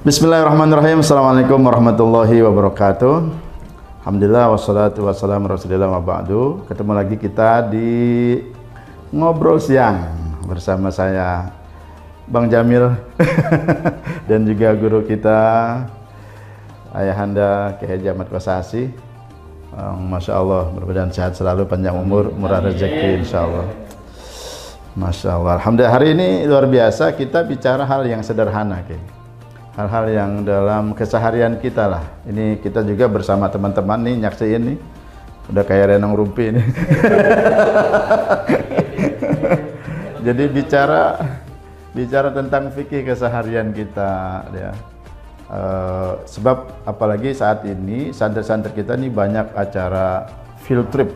Bismillahirrahmanirrahim. Assalamualaikum warahmatullahi wabarakatuh. Alhamdulillah wassalatu wassalamu rasulillah wa ba'du. Ketemu lagi kita di Ngobrol Siang bersama saya Bang Jamil dan juga guru kita Ayahanda Kiai Haji Ahmad Kosasi. Masya Allah, mudah-mudahan sehat selalu, panjang umur, murah rezeki insya Allah. Masya Allah. Alhamdulillah, hari ini luar biasa, kita bicara hal yang sederhana, hal-hal yang dalam keseharian kita lah. Ini kita juga bersama teman-teman nih nyaksiin nih, udah kayak renang rumpi ini. Jadi bicara tentang fikih keseharian kita ya. Sebab apalagi saat ini santri-santri kita nih banyak acara field trip.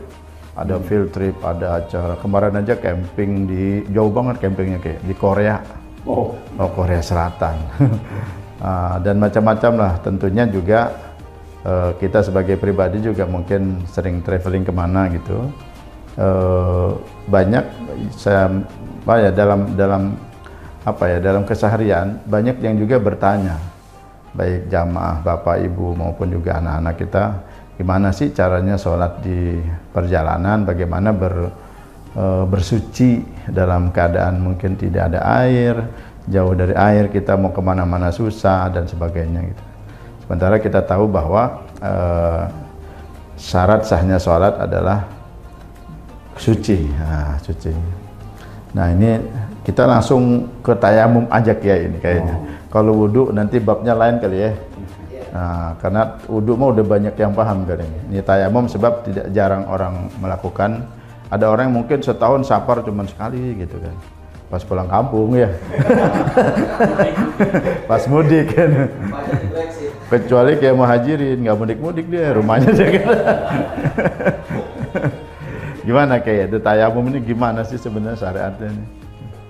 Ada field trip, ada acara kemarin aja camping di jauh banget campingnya kayak di Korea. Oh, Korea Selatan. Dan macam-macam lah, tentunya juga kita sebagai pribadi juga mungkin sering traveling kemana gitu. Banyak dalam keseharian banyak yang juga bertanya, baik jamaah bapak ibu maupun juga anak-anak kita, gimana sih caranya sholat di perjalanan, bagaimana bersuci dalam keadaan mungkin tidak ada air, jauh dari air, kita mau kemana-mana susah dan sebagainya gitu. Sementara kita tahu bahwa syarat sahnya sholat adalah suci. Suci. Nah ini kita langsung ke tayamum aja ya ini kayaknya. Kalau wudhu nanti babnya lain kali ya. Nah, karena wudhu mah udah banyak yang paham kali ini. Ini tayamum sebab tidak jarang orang melakukan. Ada orang yang mungkin setahun safar cuma sekali gitu kan. Pas pulang kampung ya. Pas mudik kan. Kecuali kayak muhajirin, nggak mudik-mudik dia, rumahnya aja. Gimana kayak itu tayamum ini gimana sih sebenarnya syariatnya ini?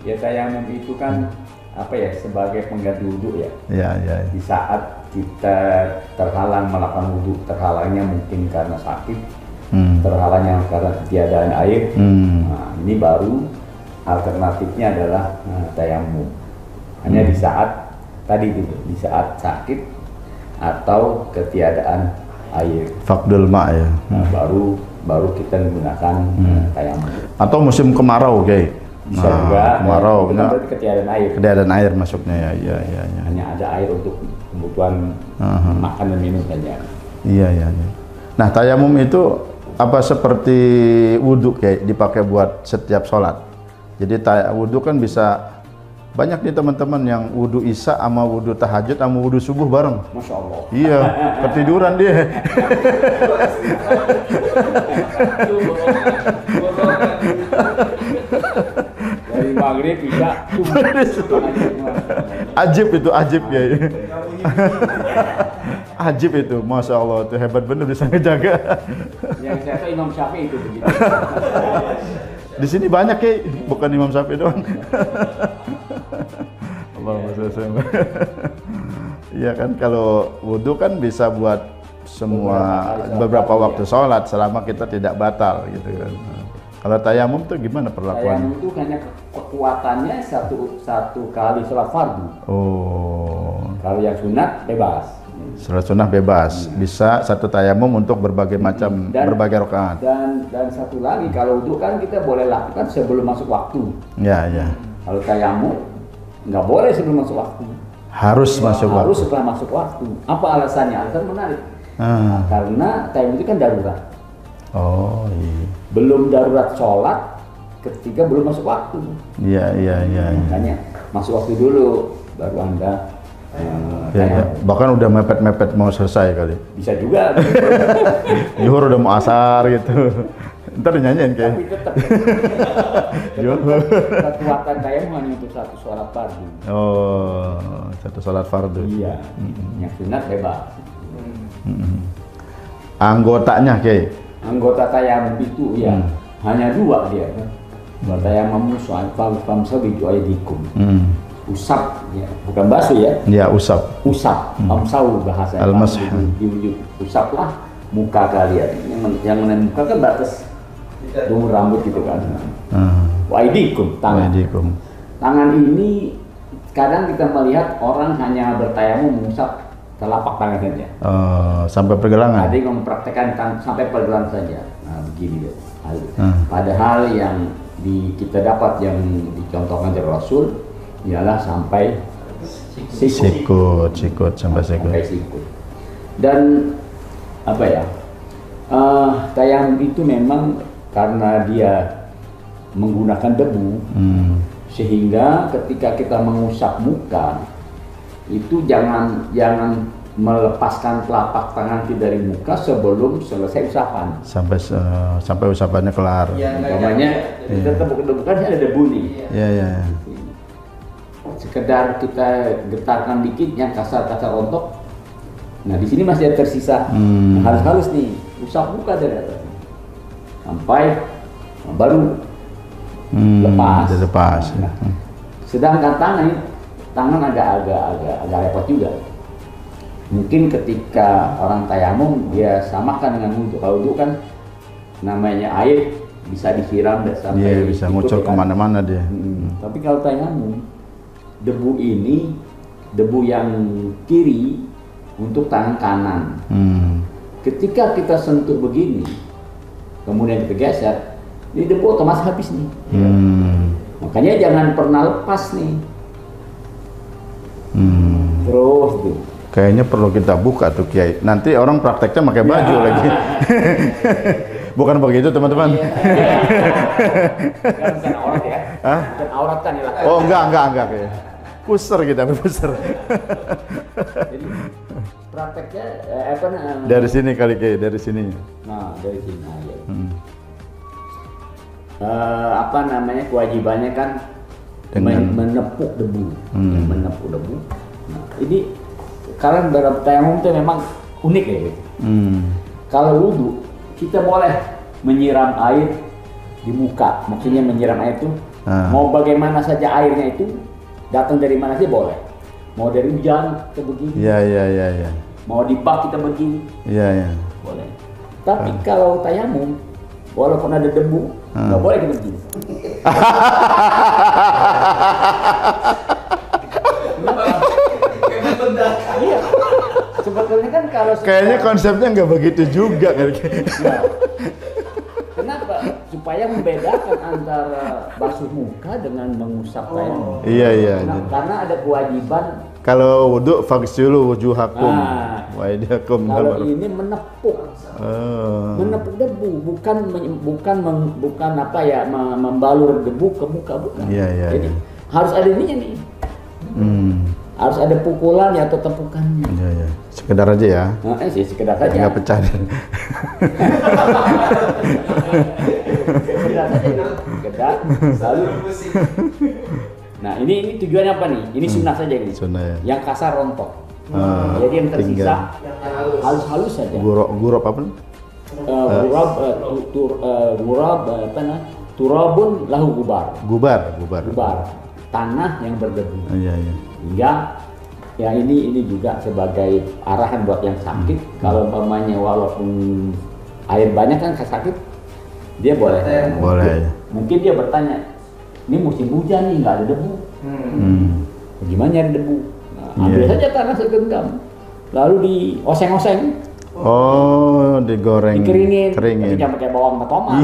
Ya tayamum itu kan apa ya, sebagai pengganti wudhu ya. Ya. Di saat kita terhalang melakukan wudhu, terhalangnya mungkin karena sakit, terhalangnya karena ketiadaan air. Nah, ini baru alternatifnya adalah tayamum. Hanya di saat tadi gitu, di saat sakit atau ketiadaan air. Fakdul ma ya. Nah, baru kita menggunakan tayamum. Atau musim kemarau kayak. Bisa juga kemarau. Itu kan berarti ketiadaan air. Ketiadaan air masuknya ya. Hanya ada air untuk kebutuhan makan dan minum saja. Iya. Nah tayamum itu apa seperti wudhu kayak dipakai buat setiap sholat? Jadi wudhu kan bisa banyak nih teman-teman yang wudhu isya sama wudhu tahajud sama wudhu subuh bareng. Masya Allah. Iya, ketiduran dia. Dari maghrib bisa. Ajib ya. Ajib itu, masya Allah, itu hebat bener bisa ngejaga. Yang saya tahu Imam Syafi'i itu begitu. Di sini banyak ya, bukan Imam Syafi'i doang. Iya kan, kalau wudhu kan bisa buat semua beberapa waktu sholat selama kita tidak batal gitu kan. Kalau tayamum tuh gimana perlakuannya? Tayamum itu hanya kekuatannya satu kali sholat fardu. Oh. Kalau yang sunat bebas. Sholat sunnah bebas, bisa satu tayamum untuk berbagai macam, berbagai rakaat. Dan satu lagi, kalau wudhu kan kita boleh lakukan sebelum masuk waktu. Ya. Kalau tayamum nggak boleh sebelum masuk waktu. Harus masuk waktu. Harus setelah masuk waktu. Apa alasannya? Alasan menarik. Karena tayamum itu kan darurat. Oh iya. Belum darurat sholat ketika belum masuk waktu. Iya. Makanya masuk waktu dulu, baru Anda ya. Bahkan udah mepet-mepet mau selesai kali. Bisa juga. Zuhur udah mau asar gitu. Ntar nyanyiin kayak. Tapi tetap kekuatan tayamum hanya untuk satu sholat fardu. Oh, satu sholat fardu. Iya. Yang sunat bebas. Anggotanya kayak. Anggota tayamum itu ya hanya dua dia. Tayamum famsahu biaydikum. Usap ya, bukan basuh ya. Ya, usap. Famsahu bahasa Al-masah. Usaplah muka kalian. Yang menaik muka kan batas dumur rambut gitu kan. Wa aydikum, tangan. Tangan ini kadang kita melihat orang hanya bertayamum mengusap telapak tangan saja. Sampai pergelangan. Ada yang mempraktekkan sampai pergelangan saja. Nah, begini deh. Padahal yang kita dapat yang dicontohkan dari Rasul ialah sampai sikut sampai sikut. Dan apa ya? Tayamum itu memang karena dia menggunakan debu, sehingga ketika kita mengusap muka itu jangan melepaskan telapak tangan kita dari muka sebelum selesai usapan. Sampai usapannya kelar. Umpamanya kita tepuk-tepuk kan ada debu nih. Iya. Sekedar kita getarkan dikit yang kasar-kasar rontok. Nah di sini masih ada tersisa. Harus nih usap muka dari atas sampai baru lepas. Nah, sedangkan tangan agak repot juga. Mungkin ketika orang tayamum dia samakan dengan wudhu. Kalau wudhu kan namanya air bisa disiram dan sampai bisa ngucur kemana-mana dia. Tapi kalau tayamum, debu ini debu yang kiri untuk tangan kanan. Ketika kita sentuh begini, kemudian kita geser, ini debu otomatis habis nih. Makanya jangan pernah lepas nih. Terus tuh. Kayaknya perlu kita buka tuh Kiai. Nanti orang prakteknya pakai baju lagi. Bukan begitu teman-teman. Bukan aurat ya. Bukan aurat kan ya. Oh enggak Kiai. Puser kita puser. Jadi prakteknya dari sini kali Kiai, dari sini. Nah, dari sini aja. Kewajibannya kan menepuk debu. Menepuk debu. Nah, ini karena dalam tayamum itu memang unik ya gitu. Kalau wudhu kita boleh menyiram air di muka, maksudnya menyiram air itu mau bagaimana saja airnya itu datang dari mana sih boleh. Mau dari hujan kita begini. Iya. Mau di bak kita begini. Iya. Boleh. Tapi kalau tayamum walaupun ada debu nggak boleh kita begini. Iya. Sebetulnya kan kalau kayaknya konsepnya nggak begitu juga kan. Kenapa? Supaya membedakan antara basuh muka dengan mengusap tayamum. Iya. Karena ada kewajiban. Kalau wudhu faghsilu wujuhakum wa aydiyakum. Kalau ini menepuk. Menepuk debu, bukan membalur debu ke muka, bukan. Iya. Jadi harus ada ininya nih. Harus ada pukulan atau tepukannya. Iya. Sekedar aja ya. Sekedar saja. Nggak pecah. Sekedar saja. Sekedar. Lalu. Nah ini tujuannya apa nih? Ini sunnah saja ini. Sunnah ya. Yang kasar rontok. Jadi yang tersisa halus-halus saja. Gurab apa? Turabun lahu gubar. Gubar. Tanah yang berdebu. Iya. Hingga ya ini juga sebagai arahan buat yang sakit. Kalau umpamanya walaupun air banyak kan sakit, dia boleh. Boleh. Mungkin dia bertanya, ini musim hujan nih nggak ada debu. Gimana nyari debu? Nah, ambil saja tanah segenggam, lalu dioseng-oseng. Oh, digoreng. Dikeringin. Tapi jangan pakai bawang sama tomat.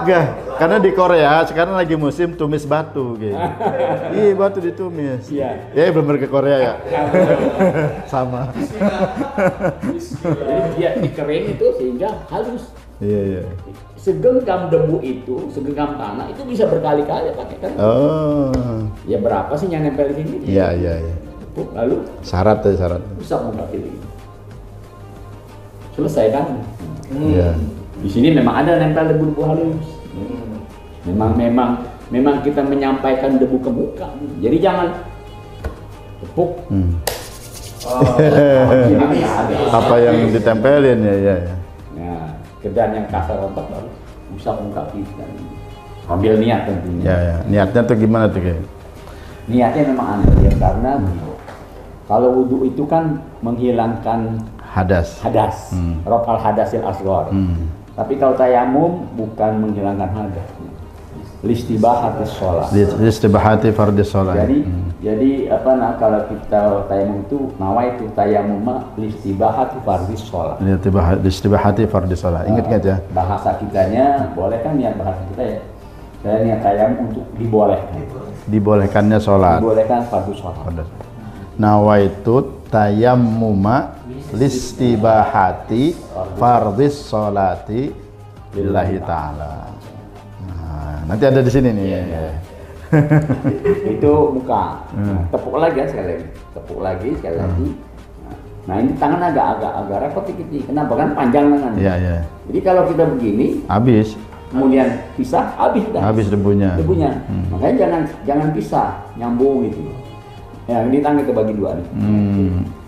Enggak, karena di Korea sekarang lagi musim tumis batu gitu. Iya, batu ditumis. Iya. Ya, belum pernah ke Korea ya. Sama. Jadi dia dikering itu sehingga halus. Iya. Segenggam debu itu, segenggam tanah itu bisa berkali-kali pakai kan? Ya berapa sih yang nempel di sini? Iya. Lalu syarat. Bisa muka ini. Selesai kan? Iya. Di sini memang ada nempel debu halus. Memang kita menyampaikan debu ke muka. Jadi jangan tepuk. Apa yang ditempelin ya. Nah, kedan yang kasar rontok baru usap muka kita. Ambil niat tentunya. Ya. Niatnya tuh gimana tuh kayak? Niatnya memang aneh ya, karena kalau wudhu itu kan menghilangkan hadas. Raf'al hadasil asghar. Tapi kalau tayamum bukan menghilangkan hadas. Listibahati sholat. Listibahati fardhi sholat. Jadi apa nah kalau kita tayamum itu nawaitu tayamum listibahati fardhi sholat. Listibahati fardhi sholat. Ingat ya. Bahasa kitanya boleh kan niat bahasa kita ya. Saya niat tayamum untuk dibolehkan. Dibolehkannya sholat. Dibolehkan fardhu sholat. Nawaitu tayammuma listibahati fardhi sholati lillahi ta'ala. Nanti ada di sini nih. Itu muka. Tepuk lagi ya sekali lagi. Tepuk lagi sekali lagi. Nah ini tangan agak repot dikit. Kenapa kan panjang tangan. Iya. Jadi kalau kita begini, habis. Kemudian pisah, habis dah. Habis debunya. Makanya jangan pisah, nyambung gitu. Ya ini tangan kita bagi dua nih.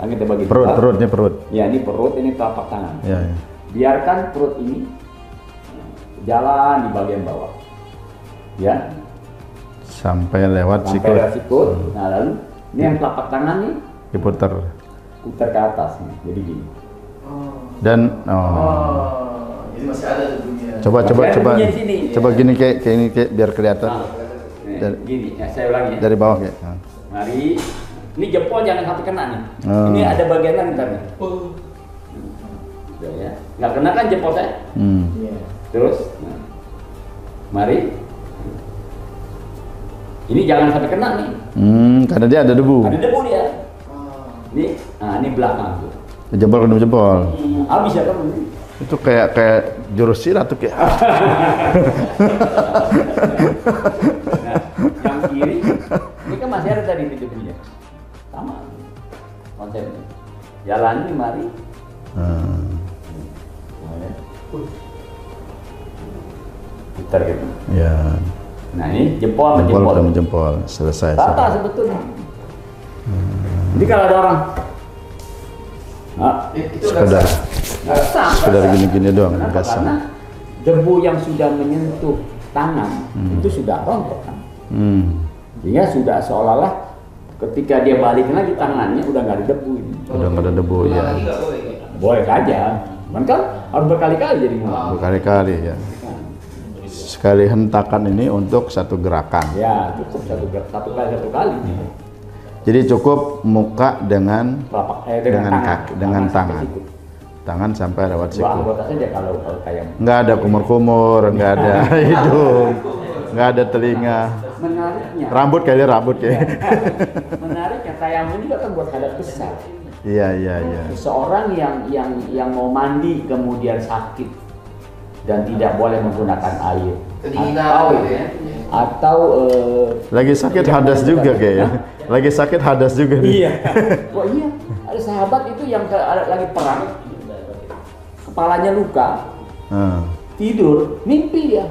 Tangan kita bagi dua. Perutnya perut. Ya ini perut, ini telapak tangan. Ya. Biarkan perut ini jalan di bagian bawah. Ya, sampai lewat sikut. Nah lalu ini yang telapak tangan nih diputar ke atas nih, jadi gini. Dan jadi masih ada tubuhnya. Coba gini kayak ini biar kelihatan. Gini, ya, saya ulangi. Dari bawah kayak. Mari, ini jempol jangan sampai kena nih. Ini ada bagian lain ntar nih. Ya, nggak kena kan jempol saya. Terus, mari. Ini jangan sampai kena nih. Karena dia ada debu. Ada debu dia. Ini belakang tuh. Jempol kedua jempol. Habis ya kan? Itu kayak jurus silat tuh kayak. Nah, yang kiri ini kan masih ada tadi debunya. Sama konsepnya. Jalan ini mari. Putar gitu. Ya. Nah ini jempol sama jempol selesai. Rata sebetulnya. Jadi kalau ada orang sekedar gini-gini doang. Karena debu yang sudah menyentuh tangan itu sudah rontok kan. Sehingga sudah seolah-olah ketika dia balik lagi tangannya udah nggak ada debu ini. Udah nggak ada debu ya. Boleh aja. Cuman kan harus berkali-kali jadi mulai. Berkali-kali ya. Sekali hentakan ini untuk satu gerakan. Ya, cukup satu kali. Jadi cukup muka dengan kaki, dengan tangan. Tangan sampai lewat siku. Anggota saja kalau kayak. Nggak ada kumur-kumur, nggak ada hidung, nggak ada telinga. Menariknya. Rambut kayak. Menariknya tayamum juga kan buat hadas besar. Iya. Seorang yang mau mandi kemudian sakit dan tidak boleh menggunakan air atau lagi sakit hadas juga kayaknya. Lagi sakit hadas juga nih. Iya. Iya, ada sahabat itu yang lagi perang, kepalanya luka, tidur, mimpi dia.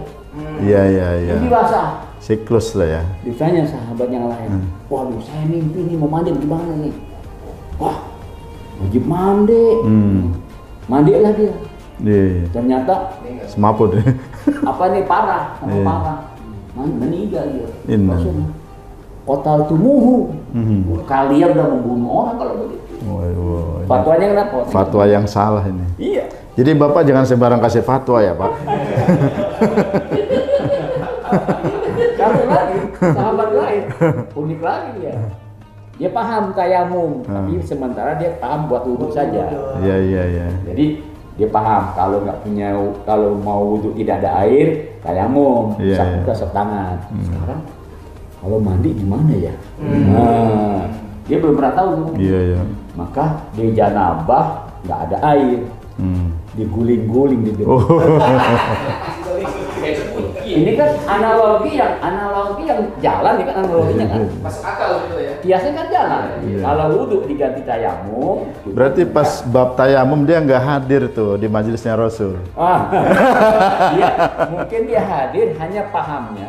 Iya. Mimpi basah. Siklus lah ya. Ditanya sahabat yang lain, waduh saya mimpi nih mau mandi gimana nih? Wah, wajib mandi. Mandilah dia. Ternyata semaput. Apa nih parah, meninggal dia. Kotal tumuhu. Kalian udah membunuh orang kalau begitu. Fatwanya kenapa? Fatwa yang salah ini. Iya. Jadi Bapak jangan sembarang kasih fatwa ya Pak. Satu lagi, sahabat lain, unik lagi dia. Dia paham tayamum, tapi sementara dia paham buat wudhu saja. Iya. Jadi dia paham kalau mau wudhu tidak ada air, tayamum, sop tangan. Sekarang kalau mandi gimana ya? Nah, dia belum pernah tahu. Iya. Maka di janabah nggak ada air, diguling-guling di depan. Ini kan analogi yang jalan, ini kan analoginya kan. Masuk akal gitu ya. Kiasnya kan jalan. Kalau wudhu diganti tayamum. Berarti pas bab tayamum dia nggak hadir tuh di majelisnya Rasul. Iya, mungkin dia hadir hanya pahamnya.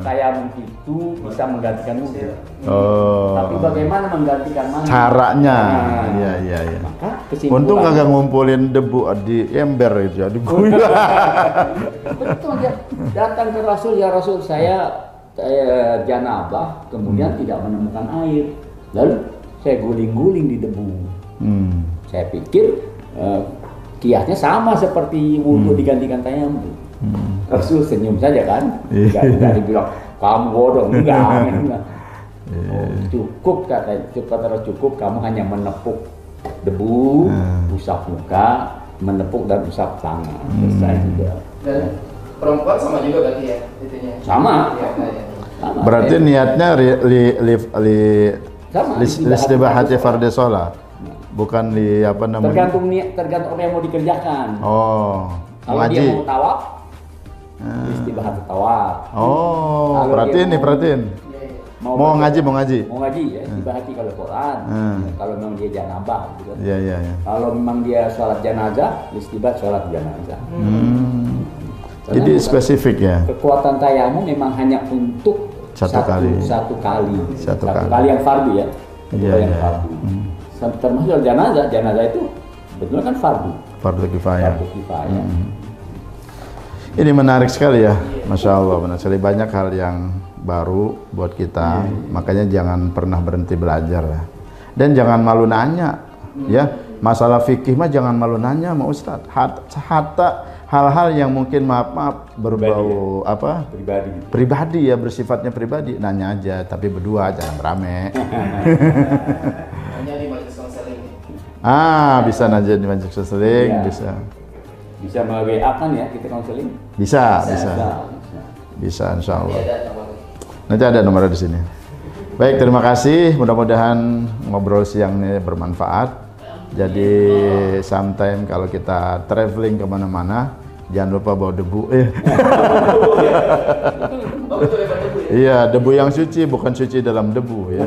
Tayamum itu bisa menggantikan wudhu. Tapi bagaimana menggantikan mana? Caranya. Iya. Maka kesimpulan. Untung kagak ngumpulin debu di ember gitu ya, diguyur. Betul dia datang ke Rasul, ya Rasul saya janabah kemudian tidak menemukan air, lalu saya guling-guling di debu. Saya pikir kiasnya sama seperti wudhu digantikan tayamum. Rasul senyum saja kan, nggak dibilang kamu bodoh, enggak. Oh, cukup kata cukup, kamu hanya menepuk debu, usap muka, menepuk dan usap tangan, selesai sudah. Dan perempuan sama juga berarti ya itunya. Sama. Sama. Berarti niatnya listibahati fardhi sholat, bukan apa namanya? Tergantung apa yang mau dikerjakan. Oh, Kalau ngaji. dia mau tawaf, istibahati tawaf. Oh, perhatiin. Mau ngaji ya, istibahati kalau Quran. Kalau memang dia janabah gitu. Iya. Kalau memang dia sholat janazah, istibahat sholat janazah. Jadi spesifik ya. Kekuatan tayamum memang hanya untuk Satu kali yang fardu ya. Iya. Yang fardu. Termasuk janazah itu betul kan fardu kifayah. kifayah. Ini menarik sekali ya, Masya Allah, benar sekali, banyak hal yang baru buat kita, makanya jangan pernah berhenti belajar ya. Dan jangan malu nanya, ya, masalah fikih mah jangan malu nanya sama Ustadz, hatta hal-hal yang mungkin maaf berbau pribadi ya, bersifatnya pribadi, nanya aja, tapi berdua, jangan rame. Hanya di majelis konseling. Bisa nanya di majelis konseling, Bisa melalui kan ya kita konseling? Bisa, insya Allah. Nanti ada nomornya di sini. Baik, terima kasih. Mudah-mudahan ngobrol siang ini bermanfaat. Jadi sometime kalau kita traveling kemana-mana, jangan lupa bawa debu. Iya, debu yang suci, bukan suci dalam debu ya.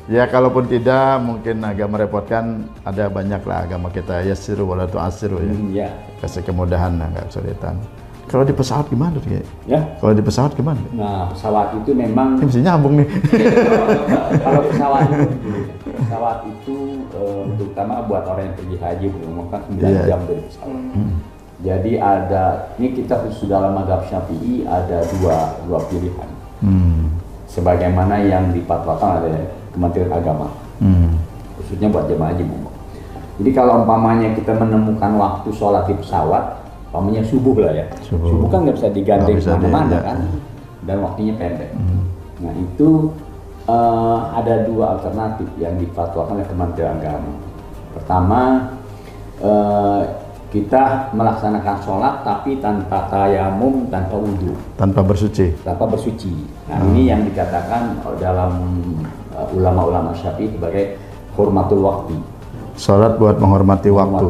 Ya, kalaupun tidak mungkin agak merepotkan, ada banyaklah agama kita, yassiru wala tu'assiru ya. Kasih kemudahan, enggak kesulitan. Kalau di pesawat gimana tuh, ya? Kalau di pesawat gimana? Nah, pesawat itu memang ini mesti nyambung nih. Kalau pesawat itu terutama buat orang yang pergi haji kan 9 jam dari pesawat. Jadi ini kita sudah dalam mazhab Syafi'i ada dua pilihan. Sebagaimana yang dipatwakan oleh Kementerian Agama, khususnya buat jemaah haji. Jadi kalau umpamanya kita menemukan waktu sholat di pesawat, umpamanya subuh lah ya, subuh kan nggak bisa digandeng kemana-mana kan, dan waktunya pendek. Nah itu ada dua alternatif yang dipatwakan oleh Kementerian Agama. Pertama, kita melaksanakan sholat tapi tanpa tayamum, tanpa wudhu, tanpa bersuci. Nah ini yang dikatakan dalam ulama-ulama Syafi'i sebagai hormatul waktu. Sholat buat menghormati waktu.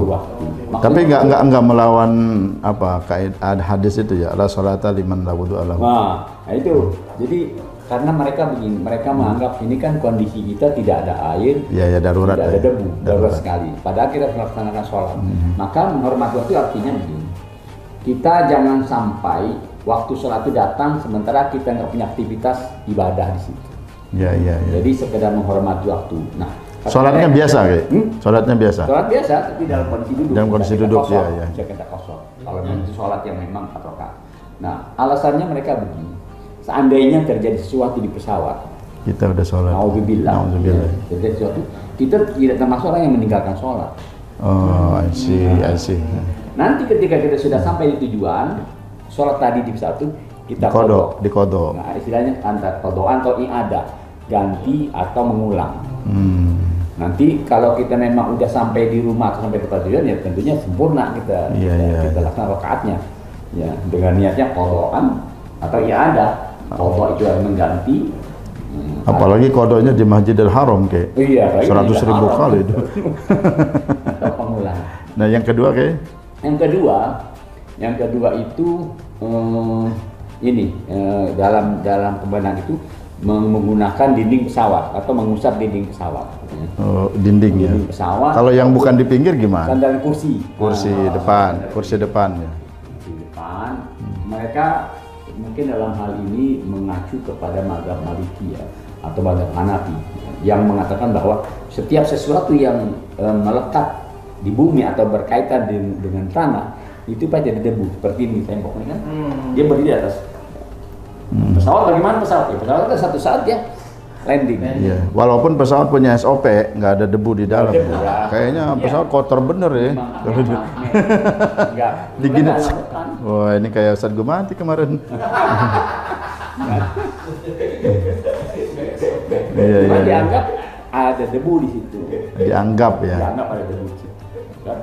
Tapi nggak melawan apa kaidah hadis itu ya, la sholata liman la wudhu lahu. Nah itu jadi karena mereka menganggap ini kan kondisi kita tidak ada air, darurat, tidak ada debu, darurat sekali. Padahal kita melaksanakan sholat. Maka menghormati waktu artinya begini, kita jangan sampai waktu sholat itu datang sementara kita nggak punya aktivitas ibadah di situ. Jadi sekedar menghormati waktu. Nah, sholatnya biasa kayak? Sholatnya biasa? Sholat biasa, tapi dalam kondisi duduk. Dalam kondisi duduk, Bisa kita kosong. Kalau memang itu sholat yang memang 4 rakaat. Nah, alasannya mereka begini. Seandainya terjadi sesuatu di pesawat, kita udah sholat. Nauzubillah. Terjadi sesuatu, kita tidak termasuk orang yang meninggalkan sholat. Oh, I see. Nanti ketika kita sudah sampai di tujuan, sholat tadi di pesawat itu kita dikodok. Nah, istilahnya antara kodokan atau i'adah, ganti atau mengulang. Nanti kalau kita memang udah sampai di rumah atau sampai tempat tujuan, ya tentunya sempurna kita laksanakan rakaatnya. Ya, dengan niatnya kodokan atau i'adah. Kodok itu yang mengganti. Apalagi kodoknya di Masjidil Haram kayak. 100.000 kali itu. Atau pengulang. Nah, yang kedua kayak? Yang kedua itu dalam kebenaran itu menggunakan dinding pesawat atau mengusap dinding pesawat. Dinding pesawat. Kalau yang bukan di pinggir gimana? Sandal kursi depan ya. Kursi depan. Mereka mungkin dalam hal ini mengacu kepada mazhab Maliki ya, atau mazhab Hanafi yang mengatakan bahwa setiap sesuatu yang melekat di bumi atau berkaitan dengan tanah itu pasti ada debu. Seperti ini tembok ini kan, dia berdiri di atas. Pesawat bagaimana pesawat? Ya, pesawat kan satu saat ya landing. Iya, walaupun pesawat punya SOP, nggak ada debu di dalam. Debu, ya. Kayaknya Iya. pesawat kotor bener ya. Kalau di, Enggak. digini, Bukan lakukan. wah ini kayak Ustadz Gumati kemarin. Iya, Cuma iya. dianggap ada debu di situ. Dianggap ya. Dianggap ada debu di situ. Kan?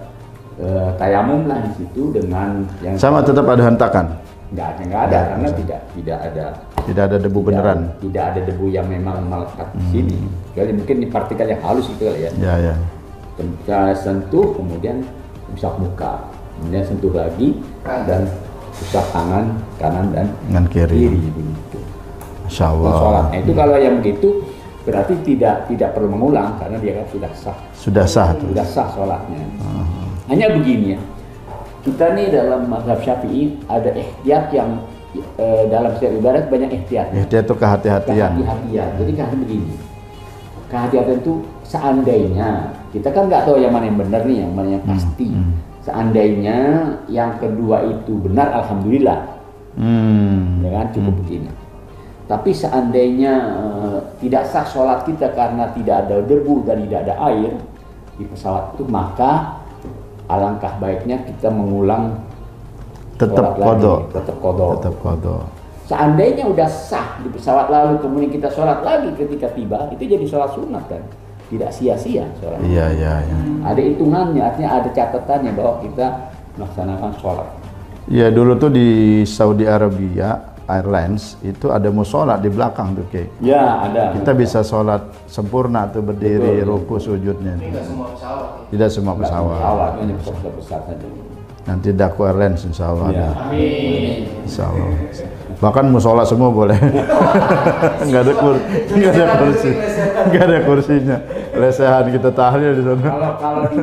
Tayamum lah di situ dengan yang Sama tetap ada hentakan. nggak ada karena tidak ada Tidak ada debu beneran. tidak ada debu yang memang melekat di sini. Jadi mungkin di partikel yang halus itu kali ya. Ya, ya. Kita sentuh kemudian usap muka, kemudian sentuh lagi dan usap tangan kanan dan Dengan kiri. begitu. Masya Untuk Allah. sholat. Nah, itu kalau yang begitu berarti tidak perlu mengulang karena dia kan sudah sah. Sudah sah tuh. Sudah sah sholatnya. Hanya begini ya. Kita nih dalam mazhab Syafi'i ada ihtiyat yang dalam setiap ibadat banyak ihtiyat. Dia tuh kehati-hatian. Kehati-hatian. Jadi kan begini. Kehati-hatian itu seandainya kita kan nggak tahu yang mana yang benar nih, yang mana yang pasti. Seandainya yang kedua itu benar, alhamdulillah. Ya kan cukup begini. Tapi seandainya tidak sah sholat kita karena tidak ada debu dan tidak ada air di pesawat itu, maka alangkah baiknya kita mengulang Tetap sholat lagi, qadha. tetap qadha. Tetap qadha. Seandainya udah sah di pesawat lalu kemudian kita sholat lagi ketika tiba, itu jadi sholat sunat kan, tidak sia-sia sholat. Iya, iya, iya. Ada hitungannya, artinya ada catatannya bahwa kita melaksanakan sholat. Iya, dulu tuh di Saudi Arabia Airlines itu ada musola di belakang tuh, Ki. Ya ada. Kita bisa sholat sempurna tuh berdiri, Betul. ruku, sujudnya. Tapi nggak semua pesawat. Tidak semua pesawat. Pesawat hanya pesawat besar saja. Nanti Daku Airlines insya Allah. Ya. Amin. Insya Allah. Bahkan musola semua boleh. Nggak ada kursi, nggak ada kursi, nggak ada kursinya. Lesehan kita tahlil di sana. Kalau di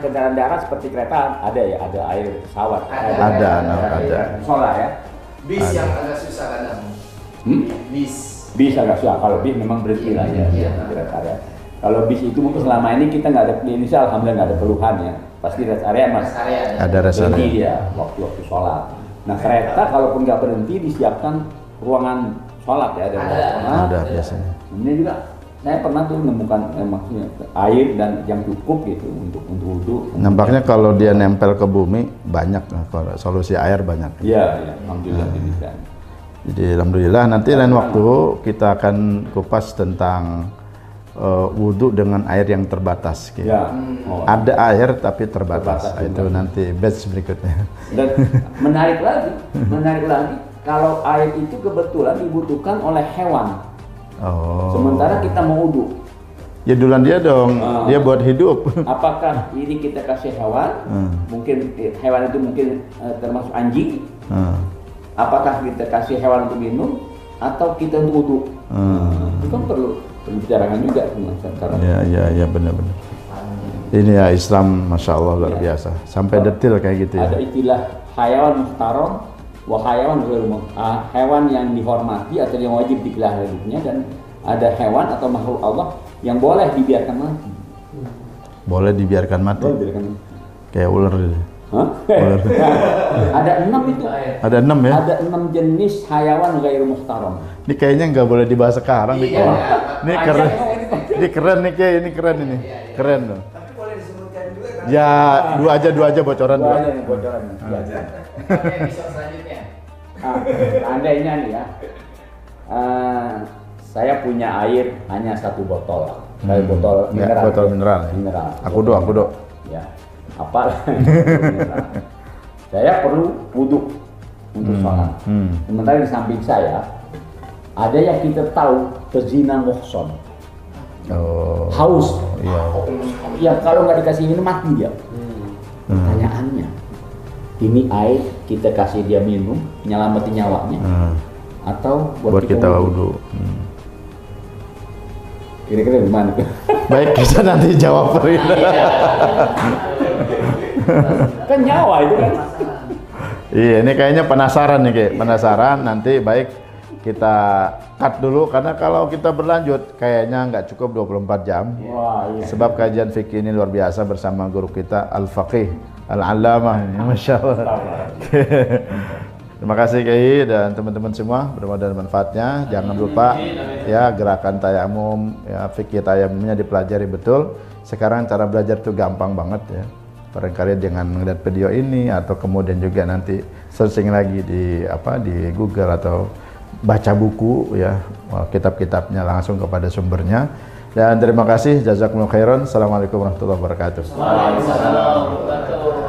kendaraan darat seperti kereta ada ya, ada air pesawat. Ada. Solar ya. Bis yang agak susah kadang. Bis. Bis agak susah. Kalau bis memang berhenti lah ya. Iya. Rest area. Kalau bis itu mungkin selama ini kita nggak ada di Indonesia, alhamdulillah nggak ada keluhan ya. Pasti rest area mas. Rest area. Ada rest Berhenti area. dia waktu sholat. Nah kereta kalaupun nggak berhenti disiapkan ruangan sholat ya, ada ruangan sholat. Ada biasanya. Ini juga saya pernah tuh menemukan maksudnya air dan yang cukup gitu untuk wudhu. Nampaknya kalau dia nempel ke bumi banyak, kalau solusi air banyak. Iya, alhamdulillah demikian. Jadi alhamdulillah nanti lain waktu kita akan kupas tentang wudhu dengan air yang terbatas. Gitu. Ya. Oh. Ada air tapi terbatas. Terbatas, Itu nanti batch berikutnya. Dan menarik lagi, kalau air itu kebetulan dibutuhkan oleh hewan. Oh. Sementara kita mau wudhu. Ya duluan dia dong, dia buat hidup. Apakah ini kita kasih hewan? Mungkin hewan itu mungkin termasuk anjing. Apakah kita kasih hewan untuk minum atau kita untuk wudhu? Itu kan perlu dibicarakan juga sekarang. Ya benar-benar. Ini ya Islam, masya Allah luar biasa. Sampai detail kayak gitu ya. Ada istilah hayawan muhtaram wa hayawan ghairu hewan yang dihormati atau yang wajib dipelihara hidupnya, dan ada hewan atau makhluk Allah yang boleh dibiarkan mati. Boleh dibiarkan mati. Boleh dibiarkan mati. Kayak ular. Hah? Ada 6 itu. Ada 6 ya? Ada 6 jenis hayawan ghairu muhtaram. Ini kayaknya nggak boleh dibahas sekarang nih. Iya. Ini keren. Ini keren nih kayak ini keren ini. Keren loh. Tapi boleh disebutkan juga kan? Ya dua aja bocoran dua. Ada yang bocoran. Ya. Oke, episode selanjutnya. Seandainya nih ya, saya punya air hanya 1 botol. Saya botol Ya, mineral. botol mineral. Mineral. Aku do. Ya, apa? Saya perlu wudhu untuk sholat. Sementara di samping saya ada yang kita tahu pezina muhson, Oh. haus. Iya. Yang kalau nggak dikasih minum mati dia. Pertanyaannya, ini air kita kasih dia minum, nyelamatin nyawanya, atau Buat kita wudhu. Kira-kira gimana? Baik, kita nanti jawab Kan nyawa itu kan. Iya, ini kayaknya penasaran nih, Ki. Penasaran, nanti baik kita cut dulu karena kalau kita berlanjut kayaknya nggak cukup 24 jam. Wah, iya. Sebab kajian fikih ini luar biasa bersama guru kita Al-Faqih Al-Allamah ini, Masya Allah. Terima kasih Kiai dan teman-teman semua, bermudah ada manfaatnya. Jangan lupa ya gerakan tayamum, ya fikih tayamumnya dipelajari betul. Sekarang cara belajar itu gampang banget ya. Barangkali dengan melihat video ini atau kemudian juga nanti searching lagi di Google atau baca buku ya, kitab-kitabnya langsung kepada sumbernya. Dan terima kasih, jazakumullah khairan. Assalamualaikum warahmatullahi wabarakatuh. Waalaikumsalam warahmatullahi wabarakatuh.